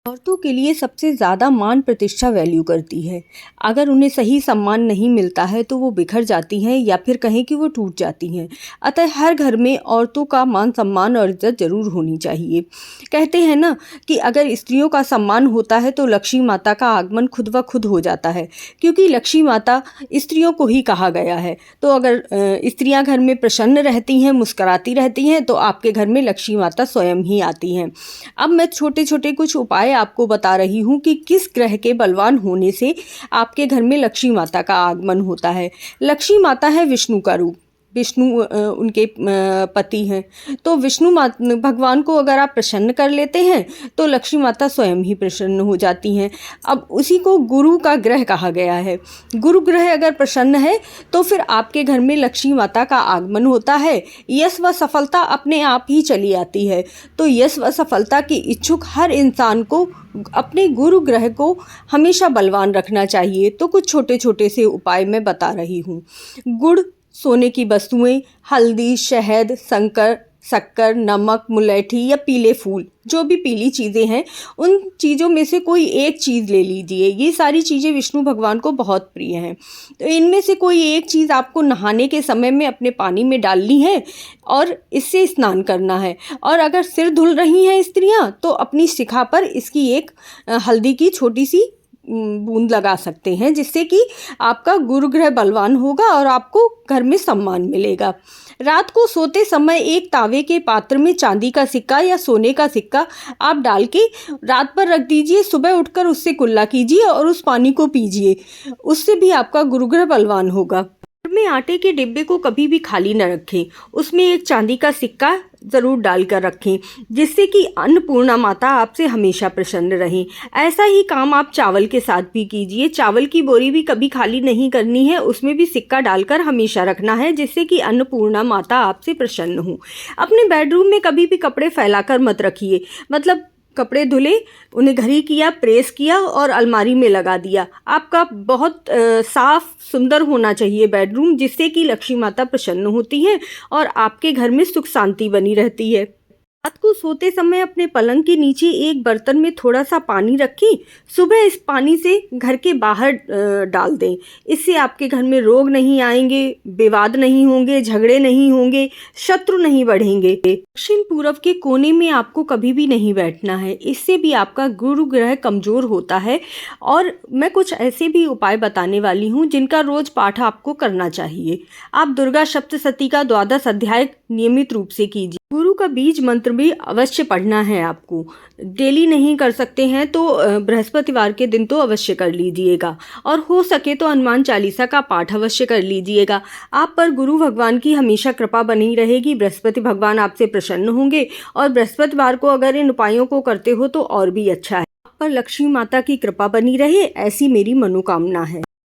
औरतों के लिए सबसे ज़्यादा मान प्रतिष्ठा वैल्यू करती है। अगर उन्हें सही सम्मान नहीं मिलता है तो वो बिखर जाती हैं या फिर कहें कि वो टूट जाती हैं। अतः हर घर में औरतों का मान सम्मान और इज्जत ज़रूर होनी चाहिए। कहते हैं ना कि अगर स्त्रियों का सम्मान होता है तो लक्ष्मी माता का आगमन खुद व खुद हो जाता है, क्योंकि लक्ष्मी माता स्त्रियों को ही कहा गया है। तो अगर स्त्रियाँ घर में प्रसन्न रहती हैं, मुस्कुराती रहती हैं, तो आपके घर में लक्ष्मी माता स्वयं ही आती हैं। अब मैं छोटे छोटे कुछ उपाय आपको बता रही हूँ कि किस ग्रह के बलवान होने से आपके घर में लक्ष्मी माता का आगमन होता है। लक्ष्मी माता है विष्णु का रूप, विष्णु उनके पति हैं। तो विष्णु भगवान को अगर आप प्रसन्न कर लेते हैं तो लक्ष्मी माता स्वयं ही प्रसन्न हो जाती हैं। अब उसी को गुरु का ग्रह कहा गया है। गुरु ग्रह अगर प्रसन्न है तो फिर आपके घर में लक्ष्मी माता का आगमन होता है। यश व सफलता अपने आप ही चली आती है। तो यश व सफलता की इच्छुक हर इंसान को अपने गुरु ग्रह को हमेशा बलवान रखना चाहिए। तो कुछ छोटे छोटे से उपाय मैं बता रही हूँ। गुड़, सोने की वस्तुएं, हल्दी, शहद, शक्कर, नमक, मुलैठी या पीले फूल, जो भी पीली चीज़ें हैं उन चीज़ों में से कोई एक चीज़ ले लीजिए। ये सारी चीज़ें विष्णु भगवान को बहुत प्रिय हैं। तो इनमें से कोई एक चीज़ आपको नहाने के समय में अपने पानी में डालनी है और इससे स्नान करना है। और अगर सिर धुल रही हैं स्त्रियां तो अपनी शिखा पर इसकी एक हल्दी की छोटी सी बूंद लगा सकते हैं, जिससे कि आपका गुरु ग्रह बलवान होगा और आपको घर में सम्मान मिलेगा। रात को सोते समय एक तावे के पात्र में चांदी का सिक्का या सोने का सिक्का आप डाल के रात पर रख दीजिए। सुबह उठकर उससे कुल्ला कीजिए और उस पानी को पीजिए। उससे भी आपका गुरु ग्रह बलवान होगा। घर में आटे के डिब्बे को कभी भी खाली न रखें, उसमें एक चांदी का सिक्का ज़रूर डालकर रखें, जिससे कि अन्नपूर्णा माता आपसे हमेशा प्रसन्न रहें। ऐसा ही काम आप चावल के साथ भी कीजिए। चावल की बोरी भी कभी खाली नहीं करनी है, उसमें भी सिक्का डालकर हमेशा रखना है, जिससे कि अन्नपूर्णा माता आपसे प्रसन्न हो। अपने बेडरूम में कभी भी कपड़े फैलाकर मत रखिए। मतलब कपड़े धुले, उन्हें घड़ी किया, प्रेस किया और अलमारी में लगा दिया। आपका बहुत साफ सुंदर होना चाहिए बेडरूम, जिससे कि लक्ष्मी माता प्रसन्न होती हैं और आपके घर में सुख शांति बनी रहती है। रात को सोते समय अपने पलंग के नीचे एक बर्तन में थोड़ा सा पानी रखें। सुबह इस पानी से घर के बाहर डाल दें। इससे आपके घर में रोग नहीं आएंगे, विवाद नहीं होंगे, झगड़े नहीं होंगे, शत्रु नहीं बढ़ेंगे। दक्षिण पूर्व के कोने में आपको कभी भी नहीं बैठना है, इससे भी आपका गुरु ग्रह कमजोर होता है। और मैं कुछ ऐसे भी उपाय बताने वाली हूँ जिनका रोज पाठ आपको करना चाहिए। आप दुर्गा सप्तशती का 12 अध्याय नियमित रूप से कीजिए। गुरु का बीज मंत्र भी अवश्य पढ़ना है आपको। डेली नहीं कर सकते हैं तो बृहस्पतिवार के दिन तो अवश्य कर लीजिएगा, और हो सके तो हनुमान चालीसा का पाठ अवश्य कर लीजिएगा। आप पर गुरु भगवान की हमेशा कृपा बनी रहेगी। बृहस्पति भगवान आपसे प्रसन्न होंगे और बृहस्पतिवार को अगर इन उपायों को करते हो तो और भी अच्छा है। आप पर लक्ष्मी माता की कृपा बनी रहे, ऐसी मेरी मनोकामना है।